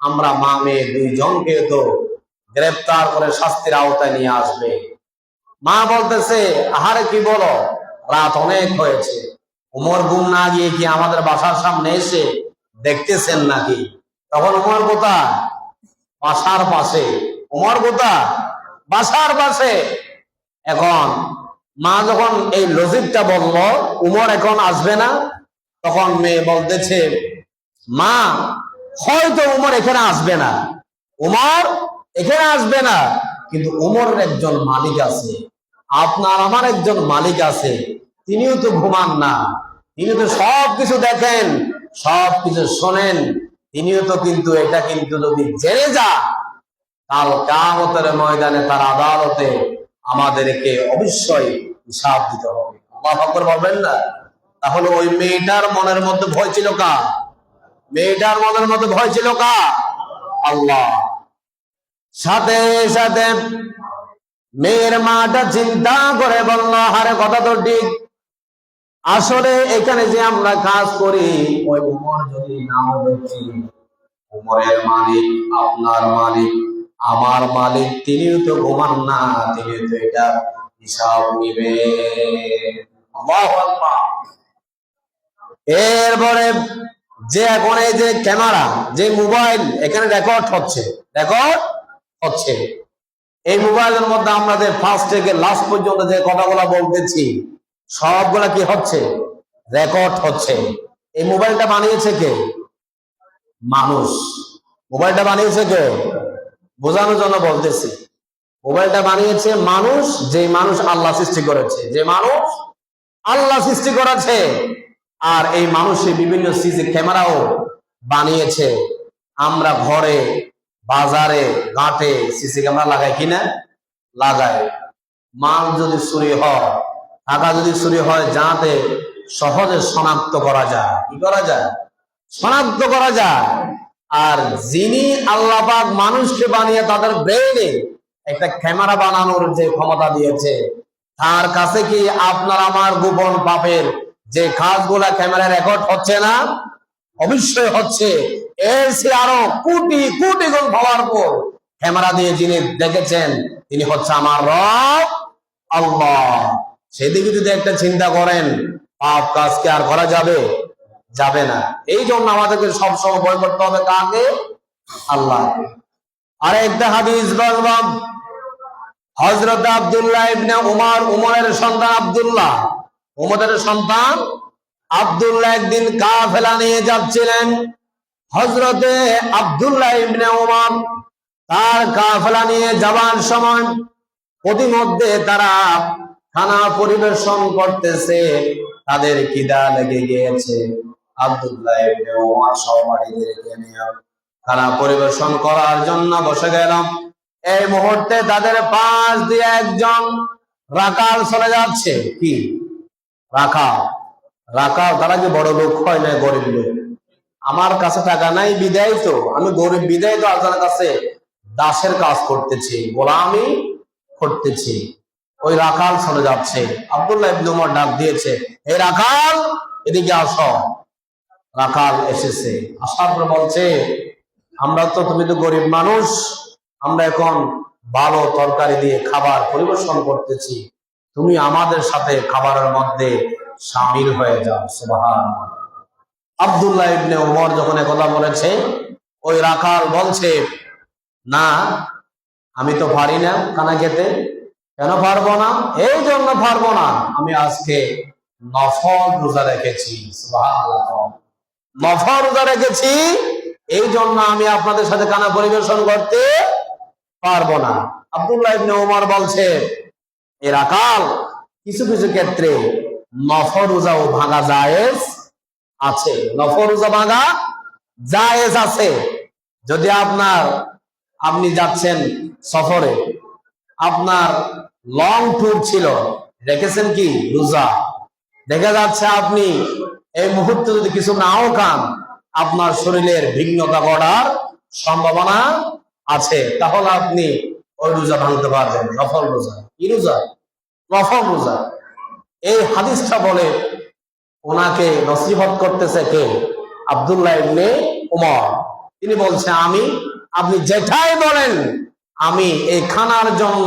আমরা মা মেয়ে দুইজনকে তো গ্রেফতার করে শাস্তির আওতায় নিয়ে আসবে। মা বলতেছে, আহারে কি বলো, রাত অনেক হয়েছে। উমর ঘুম না গিয়ে কি আমাদের বাসার সামনে এসে দেখতেছেন নাকি? তখন উমর কোথায়? বাসার পাশে। উমর কোথায়? বাসার পাশে। এখন মা যখন এই লজিকটা বলল উমর এখন আসবে না, তখন মেয়ে বলতেছে, মা হয়তো উমর এখানে আসবে না, উমর এখানে আসবে না, কিন্তু উমরের একজন মালিক আছে, আপনার আমার একজন মালিক আছে, তিনিও তো ঘুমান না, তিনি তো সবকিছু দেখেন, সবকিছু শোনেন, তিনিও তো কিন্তু এটা কিন্তু যদি জেনে যা, কাল কিয়ামতের ময়দানে তার আদালতে আমাদেরকে অবশ্যই হিসাব দিতে হবে। আল্লাহু আকবার বলবেন না? তাহলে ওই মেয়েটার মনের মধ্যে ভয় ছিল কার? মেয়েটার মনের মধ্যে ভয় ছিল কার? আল্লাহ। সাথে সাথে মেয়ের মাটা চিন্তা করে বলল, আরে কথা তো ঠিক, আসলে এখানে যে আমরা কাজ করি, ওই উমর যদি নাও দেখি, উমরের মালিক আপনার মালিক আমার মালিক, তিনিও তো ঘুমান না, তিনি তো এটা হিসাব নিবে। আল্লাহু আকবার। এরপরে যে এখন এই যে ক্যামেরা, যে মোবাইল, এখানে রেকর্ড হচ্ছে, রেকর্ড হচ্ছে, এই মোবাইলের মধ্যে আমাদের ফার্স্ট থেকে লাস্ট পর্যন্ত যে কথাগুলো বলতেছি সবগুলা কি হচ্ছে? রেকর্ড হচ্ছে। এই মোবাইলটা বানিয়েছে কে? মানুষ। মোবাইলটা বানিয়েছে কে? বোঝানোর জন্য বলতেছি, মোবাইলটা বানিয়েছে মানুষ, যে মানুষ আল্লাহ সৃষ্টি করেছে, যে মানুষ আল্লাহ সৃষ্টি করেছে। আর এই মানুষের বিভিন্ন সিসি ক্যামেরাও বানিয়েছে। আমরা ঘরে, বাজারে, ঘাটে সিসি ক্যামেরা লাগাই কিনা? লাগাই। মাল যদি চুরি হয়, টাকা যদি চুরি হয়, যাতে সহজে শনাক্ত করা যায়। কি করা যায়? শনাক্ত করা যায়। আর যিনি আল্লাহ পাক মানুষকে বানিয়ে তাদের ব্রেইনে একটা ক্যামেরা বানানোর যে ক্ষমতা দিয়েছে, তার কাছে কি আপনার আমার গোপন পাপের যে কাজগুলা ক্যামেরা রেকর্ড হচ্ছে না? অবশ্যই হচ্ছে। এর সে আরো কোটি কোটি গুণ হওয়ার পর ক্যামেরা দিয়ে যিনি দেখেছেন, তিনি হচ্ছে আমার রব আল্লাহ। সেদিকে যদি একটা চিন্তা করেন, পাপ কাজকে আর করা যাবে? যাবে না। এই জন্য আমাদেরকে সবসময় ভয় করতে হবে কাকে? আল্লাহ। আর একটা হাদিস বললাম, হযরত আব্দুল্লাহ ইবনে উমর, উমরের সন্তান আব্দুল্লাহ, উমরের সন্তান আব্দুল্লাহ একদিন কাফেলা নিয়ে যাচ্ছিলেন। হযরতে আব্দুল্লাহ ইবনে উমর তার কাফেলা নিয়ে যাওয়ার সময় প্রতিমধ্যে তারা খানা পরিবেশন করতেছে, তাদের খিদা লেগে গিয়েছে। আব্দুল্লাহ ইবনে উমর সহপাঠীদেরকে নিয়ে খানা পরিবেশন করার জন্য বসে গেলাম। এই মুহূর্তে তাদের পাশ দিয়ে একজন রাকাল চলে যাচ্ছে। কি রাকাল? রাকাল তারা কি বড় লোক হয় না গরিব লোক? আমার কাছে টাকা নাই বিদায় তো আমি গরিব, বিদায় তো আল্লাহর কাছে দাসের কাজ করতেছি, গোলামি করতেছি। ওই রাখাল চলে যাচ্ছে। আব্দুল্লাহ ইবনে উমর ডাক দিয়েছে, এই রাখাল এদিকে আসো। রাখাল এসেছে, আসার পর বলছে, আমরা তো, তুমি তো গরিব মানুষ, আমরা এখন ভালো তরকারি দিয়ে খাবার পরিবেশন করতেছি, তুমি আমাদের সাথে খাবারের মধ্যে শামিল হয়ে যাও। সুবহানাল্লাহ। আব্দুল্লাহ ইবনে উমর যখন একথা বলেছে, ওই রাখাল বলছে, না আমি তো পারি না খানা খেতে। কেন পারবো না? এই জন্য পারবো না, আমি আজকে নফল রোজা রেখেছি। সুবহানাল্লাহ। নফল রোজা রেখেছি, এই জন্য আমি আপনাদের সাথে খানা পরিবেশন করতে পারবো না। আব্দুল্লাহ ইবনে উমর বলছে, এ রাখাল, কিছু কিছু ক্ষেত্রে নফল রোজাও ভাঙা জায়েজ আছে, নফল রোজা ভাঙা জায়েজ আছে। যদি আপনি যাচ্ছেন সফরে, আপনার লং ট্যুর ছিল, রেখেছেন কি রোজা, দেখা যাচ্ছে আপনি এই মুহূর্তে যদি কিছু নাও খান, আপনার শরীরের ভিন্নতা ঘটার সম্ভাবনা আছে, তাহলে আপনি ওই রোজা ভাঙতে পারবেন। নফল রোজা। কি রোজা? নফল রোজা। এই হাদিসটা বলে ওনাকে নসিহত করতেছে কে? আব্দুল্লাহ ইবনে উমর। তিনি বলছে, আপনি যেটাই বলেন, আমি এই খানার জন্য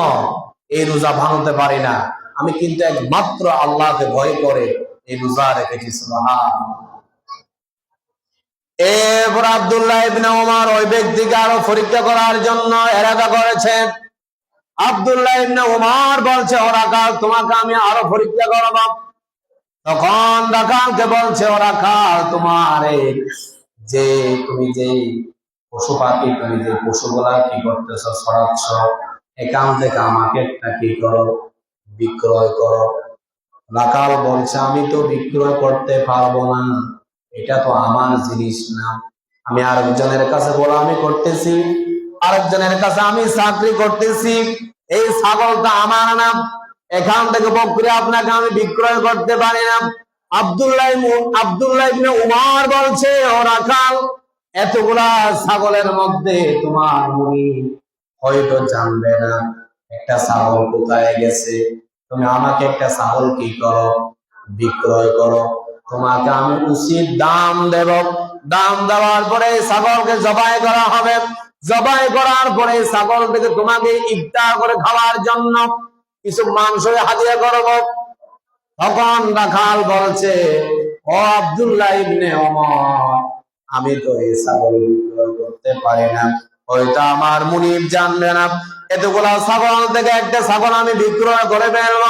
এই রোজা ভাঙতে পারি না, আমি কিন্তু একমাত্র আল্লাহকে ভয় করে এই রোজা রেখেছি। সুবহানাল্লাহ। এরপর আব্দুল্লাহ ইবনে ওমর ওই ব্যক্তিকে আরো পরীক্ষা করার জন্য এরাদা করেছেন। আব্দুল্লাহ ইবনে ওমর বলছে, ওরা কাল তোমাকে আমি আরো পরীক্ষা করব। তখন রাখালকে বলছে, ওরা কাল তোমার যে তুমি যে পশু পাখি, তুমি যে পশুগুলা কি করতেছ, ছড়াচ্ছ, এখান থেকে আমাকে একটা কি করো, বিক্রয় করো। রাখাল বলছে, আমি তো বিক্রয় করতে পারবো না, এটা তো আমার জিনিস না, আমি আরেকজনের কাছে গোলামি করতেছি, আরেকজনের কাছে আমি চাকরি করতেছি, এই ছাগলটা আমার না, এখান থেকে বকরি আপনাকে আমি বিক্রয় করতে পারি না। আব্দুল্লাহ ইবনে উমর বলছে, ও রাখাল, এতগুলা ছাগলের মধ্যে তোমার মুনিব হয়তো জানবে না একটা ছাগল কোথায় গেছে, তুমি আমাকে একটা ছাগল কি করো, বিক্রয় করো, তোমাকে আমি উচিত দাম দেব। দাম দেওয়ার পরে ছাগলকে জবাই করা হবে, জবাই করার পরে ছাগল থেকে তোমাকে ইফতার করে খাওয়ার জন্য কিছু মাংস হাদিয়া করব। তখন রাখাল বলছে, ও আব্দুল্লাহ ইবনে ওমর, আমি তো এই ছাগল বিক্রয় করতে পারি না, হয়তো আমার মুনিব জানবে না, এতগুলা ছাগল থেকে একটা ছাগল আমি বিক্রয় করে ফেলব,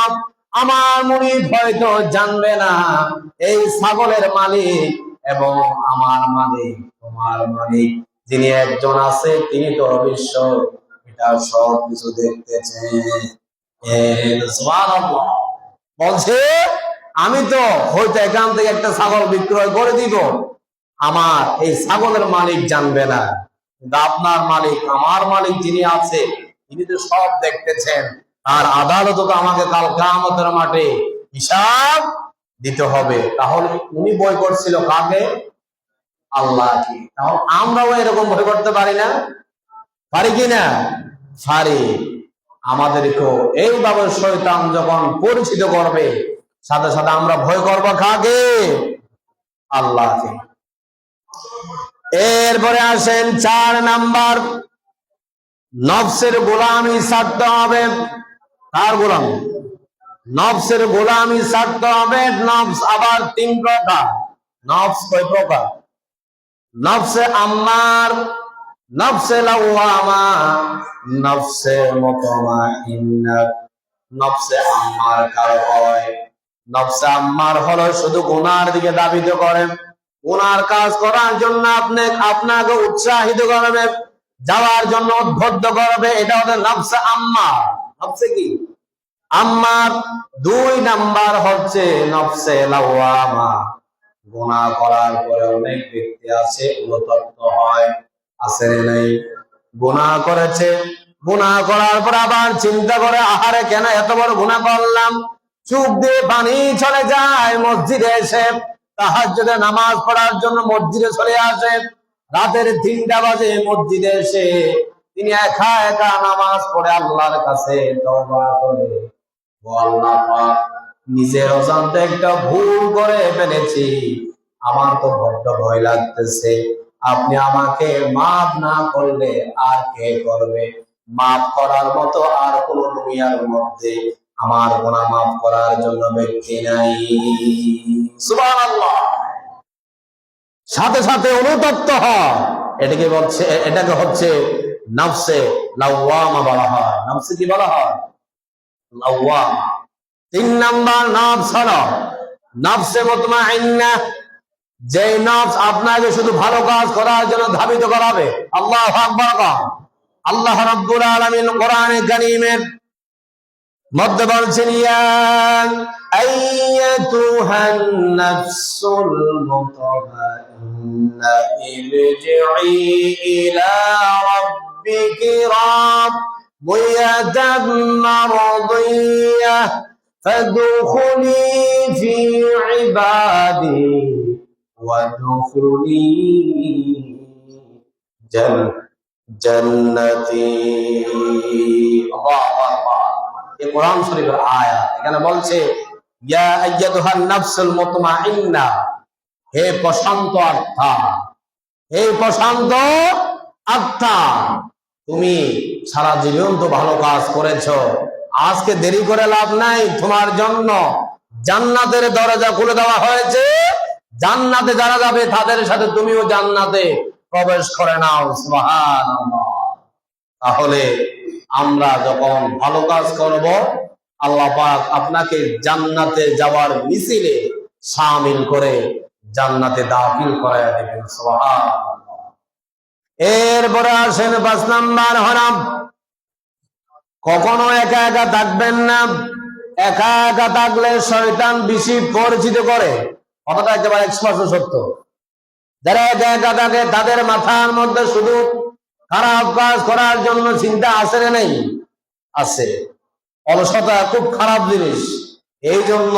আমার মুনিব হয়তো জানবে না এই ছাগলের মালিক এবং আমার মালিক, তোমার মালিক যিনি একজন আছে, তিনি তো অবশ্য এটা সব কিছু দেখতেছেন। সুবহানাল্লাহ। বলছে, আমি তো হয়তো এখান থেকে একটা ছাগল বিক্রয় করে দিব, আমার এই ছাগলের মালিক জানবে না, কিন্তু আপনার মালিক, আমার মালিক যিনি আছে, তিনি তো সব দেখতেছেন, আর আদালত তো আমাকে কাল কিয়ামতের মাঠে হিসাব দিতে হবে। তাহলে উনি ভয় করছিল কাকে? আল্লাহকে। তাহলে আমরাও এরকম ভয় করতে পারি না? পারি কিনা? পারি। আমাদেরকেও এইভাবে শয়তান যখন পরিচিত করবে, সাথে সাথে আমরা ভয় করব কাকে? আল্লাহকে। এরপরে আসেন 4 নাম্বার, নফসের গোলামি ছাড়তে হবে। কার গোলামি? নফসের গোলামি ছাড়তে হবে। নফস আবার 3 প্রকার। নফস কয় প্রকার? নফসে আম্মার, নফসে লাওয়ামা, নফসে মুতমাইন্না। নফসে আম্মার কার হয়? নফসে আম্মার হলো শুধু গুনার দিকে ধাবিত করে, গুনার কাজ করার জন্য আপনাকে উৎসাহিত করবে, যাওয়ার জন্য উদ্বুদ্ধ করবে, এটা হলো নফসে আম্মার। নফসে কি? আম্মার। 2 নাম্বার হচ্ছে নফসে লাওয়ামা। গুনাহ করার পরে অনেক ব্যক্তি আছে অনুতপ্ত হয়, আছে নাই? গুনাহ করেছে, গুনাহ করার পর আবার চিন্তা করে, আহারে কেন এত বড় গুনাহ করলাম, চোখ দিয়ে পানি চলে যায়, মসজিদে এসে তাহাজ্জুদে নামাজ পড়ার জন্য মসজিদে চলে আসে, রাতের 3টা বাজে মসজিদে এসে তিনি একা একা নামাজ পড়ে আল্লাহর কাছে তওবা করে, ও আল্লাহ পাক, নিজের অজান্তে একটা ভুল করে ফেলেছি, আমার তো বড্ড ভয় লাগতেছে, আপনি আমাকে মাফ না করলে আর কে করবে? মাফ করার মতো আর কোন দুনিয়ার মধ্যে আমার গুনাহ মাফ করার জন্য ব্যক্তি নাই। সুবহানাল্লাহ। সাথে সাথে অনুতপ্ত হয়, এটাকে হচ্ছে নফসে লাওয়ামা বলা হয়। নফসে কি বলা হয়? লাওয়ামা। 3 নাম্বার নফস হলো নফসে মুতমাইন্না, যে নফস আপনাকে শুধু ভালো কাজ করার জন্য ধাবিত করাবে। আল্লাহু আকবার। আল্লাহ রাব্বুল আলামিন কোরআনে কারীমের মধ্যে বলছেন, ইয়া আইয়াতুহান নাফসুল মুতমাইন্না ইরজিই ইলা রাব্বিকি রাদিয়াতাম মারদিয়াহ ফাদখুলি ফি ইবাদি ওয়াদখুলি জান্নাতি। আল্লাহু আকবার। এই কোরআন শরীফের আয়াত। এখানে বলছে, ইয়া আইয়াতুহান নাফসুল মুতমাইন্না, হে প্রশান্ত আত্মা, হে প্রশান্ত আত্মা, তুমি সারা জীবন তো ভালো কাজ করেছো, আজকে দেরি করে লাভ নাই, তোমার জন্য জান্নাতের দরজা খুলে দেওয়া হয়েছে। জান্নাতে যারা যাবে তাদের সাথে তুমিও জান্নাতে প্রবেশ করে নাও। সুবহানাল্লাহ। তাহলে আমরা যখন ভালো কাজ করব, আল্লাহ পাক আপনাকে জান্নাতে যাওয়ার মিছিলে শামিল করে জান্নাতে দাখিল করায় দেবেন। সুবহানাল্লাহ। এরপরে আসেন 5 নাম্বার হরাম। কখনো একা একা থাকবেন না। একা একা থাকলে শয়তান বেশি পরিচিত করে, কথাটা একেবারে স্পষ্ট সত্য। যারা একা একা থাকে তাদের মাথার মধ্যে শুধু খারাপ কাজ করার জন্য চিন্তা আছে না নেই? আছে। অলসতা খুব খারাপ জিনিস। এই জন্য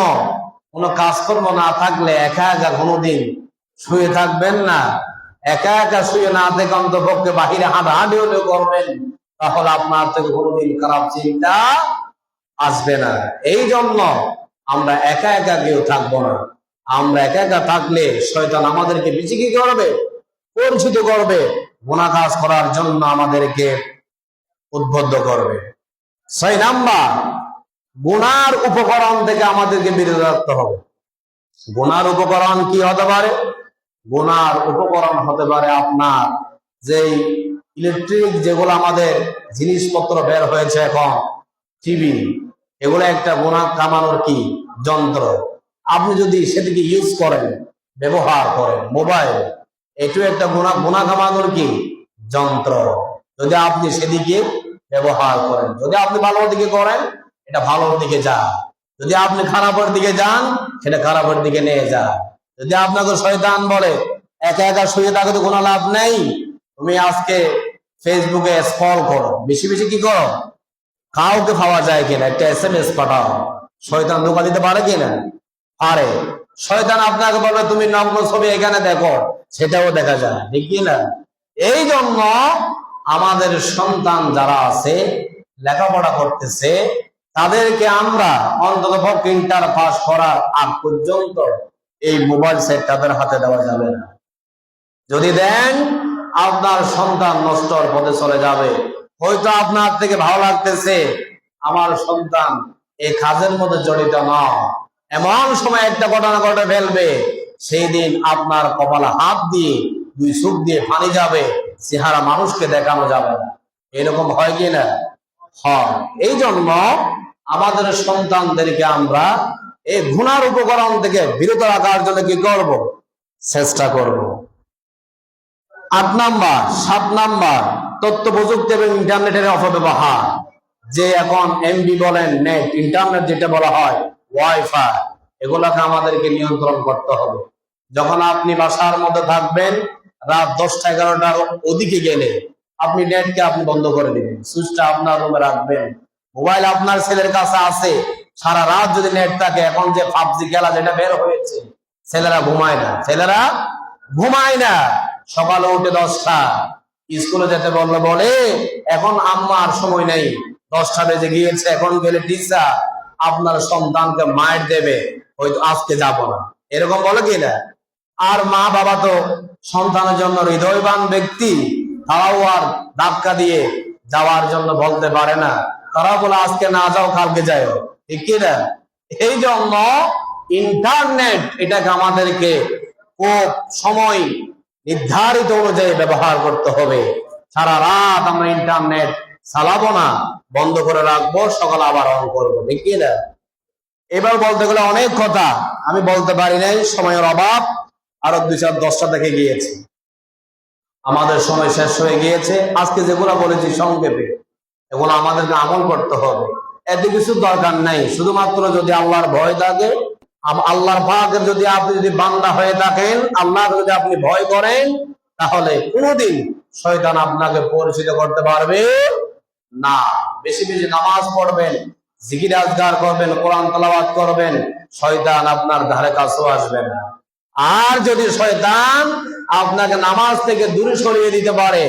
কোনো কাজকর্ম না থাকলে একা একা কোনোদিন শুয়ে থাকবেন না। একা একা শুয়ে না থেকে অন্তপক্ষে বাহিরে হাঁটাহাঁটি হলেও করবেন, তাহলে আপনার থেকে কোনোদিন খারাপ চিন্তা আসবে না। এই জন্য আমরা একা একা কেউ থাকবো না। আমরা একা একা থাকলে শয়তান আমাদেরকে বেশি কি করবে? পরিচিত করবে, গুনাহ কাজ করার জন্য আমাদেরকে উদ্বুদ্ধ করবে। 6 নাম্বার, গুনার উপকরণ থেকে আমাদেরকে বিরত রাখতে হবে। গুনার উপকরণ কি হতে পারে? গুনার উপকরণ হতে পারে আপনার যেই ইলেকট্রিক যেগুলো আমাদের জিনিসপত্র বের হয়েছে এখন, টিভি, এগুলো একটা গুনাহ কামানোর কি যন্ত্র। আপনি যদি সেটিকে ইউজ করেন, ব্যবহার করেন, মোবাইল, এটাও একটা গুনাহ কামানোর কি যন্ত্র। যদি আপনি সেদিকে ব্যবহার করেন, যদি আপনি ভালোর দিকে করেন, এটা ভালোর দিকে যান। যদি আপনি খারাপের দিকে যান, সেটা খারাপের দিকে নিয়ে যান। যদি আপনাকে শয়তান বলে একা একা শুয়ে থাকতে কোনো লাভ নেই, তুমি আজকে ফেসবুকে স্ক্রল করো, বেশি বেশি কি করো, কাউকে পাওয়া যায় কিনা একটা SMS পাঠাও, শয়তান ধোঁকা দিতে পারে কিনা? পারে। শয়তান আপনাকে বলবে তুমি নগ্ন ছবি এখানে দেখো, সেটাও দেখা যায়, ঠিক কিনা? এই জন্য আমাদের সন্তান যারা আছে লেখাপড়া করতেছে, তাদেরকে আমরা অন্তত পক্ষে ইন্টার পাস করার আগ পর্যন্ত এই মোবাইল সেট তাদের হাতে দেওয়া যাবে না। যদি দেন, আপনার সন্তান নষ্টর পথে চলে যাবে। হয়তো আপনার থেকে ভালো লাগতেছে আমার সন্তান এই কাজের মধ্যে জড়িত না, এমন সময় একটা ঘটনা ঘটে ফেলবে, সেই দিন আপনার কপালে হাত দিয়ে 2 চোখ দিয়ে পানি যাবে, চেহারা মানুষকে দেখানো যাবে না। এরকম হয় কি না? হয়। এই জন্য আমাদের সন্তানদেরকে আমরা এই গুনার উপকরণ থেকে বিরত রাখার জন্য কি করব? চেষ্টা করব। 8 নাম্বার, 7 নাম্বার, তথ্য প্রযুক্তি এবং ইন্টারনেটের অপব্যবহার। যে এখন এমবি বলেন, নেট, ইন্টারনেট যেটা বলা হয়, ওয়াইফাই, এগুলাকে আমাদেরকে নিয়ন্ত্রণ করতে হবে। যখন আপনি বাসার মধ্যে থাকবেন, রাত 10টা-11টার ওদিকে গেলে আপনি নেটকে আপনি বন্ধ করে দিবেন, সুইচটা আপনার রুমে রাখবেন। মোবাইল আপনার ছেলের কাছে আছে, সারা রাত যদি নেট থাকে, এখন যে পাবজি খেলা যেটা বের হয়েছে, ছেলেরা ঘুমায় না, ছেলেরা ঘুমায় না। সকালে উঠে 10টা, স্কুলে যেতে বললে বলে এখন আম্মার সময় নেই, 10টা বেজে গিয়েছে, এখন গেলে টিচার আপনার সন্তানকে মাইর দেবে, হয়তো আজকে যাব না, এরকম বলে কিনা? আর মা বাবা তো সন্তানের জন্য হৃদয়বান ব্যক্তি, তারাও আর ধাক্কা দিয়ে যাওয়ার জন্য বলতে পারে না, তারাও বলে আজকে না যাও, কালকে যাও, ঠিক কিনা? এই জন্য ইন্টারনেট এটাকে আমাদেরকে খুব সময় নির্ধারিত অনুযায়ী ব্যবহার করতে হবে। সারা রাত আমরা ইন্টারনেট চালাবো না, বন্ধ করে রাখবো, সকালে আবার অন করবো, ঠিক কিনা? এবার বলতে গেলে অনেক কথা আমি বলতে পারি নাই, সময়ের অভাব। আরো 2-4-10টা দেখে গিয়েছে, আমাদের সময় শেষ হয়ে গিয়েছে। আজকে যেগুলো বলেছি সংক্ষেপে, এগুলো আমাদেরকে আমল করতে হবে। এতে কিছু দরকার নাই, শুধুমাত্র যদি আল্লাহর ভয় থাকে, আল্লাহর পাকের যদি আপনি যদি বান্দা হয়ে থাকেন, আল্লাহকে যদি আপনি ভয় করেন, তাহলে কোনোদিন শয়তান আপনাকে পরিচিত করতে পারবে না। বেশি বেশি নামাজ পড়বেন, জিকির আজকার করবেন, কোরআন তেলাওয়াত করবেন, শয়তান আপনার ধারে কাছেও আসবে না। আর যদি শয়তান আপনাকে নামাজ থেকে দূরে সরিয়ে দিতে পারে,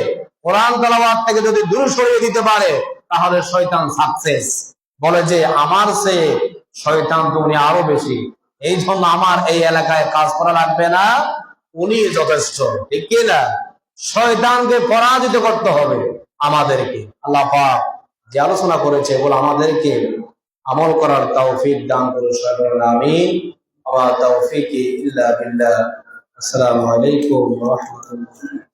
কোরআন তেলাওয়াত থেকে যদি দূরে সরিয়ে দিতে পারে, তাহলে শয়তান সাকসেস। বলে যে আমার চেয়ে শয়তান তো উনি আরো বেশি, এই জন্য আমার এই এলাকায় কাজ করা লাগবে না, উনি যথেষ্ট, ঠিক কিনা? শয়তানকে পরাজিত করতে হবে আমাদেরকে। আল্লাহ পাক যে আলোচনা করেছে এগুলো আমাদেরকে আমল করার তৌফিক দান করুন। আমিন। ওয়া তৌফিকি ইল্লা বিল্লাহ। আসসালামু আলাইকুম ওয়া রাহমাতুল্লাহ।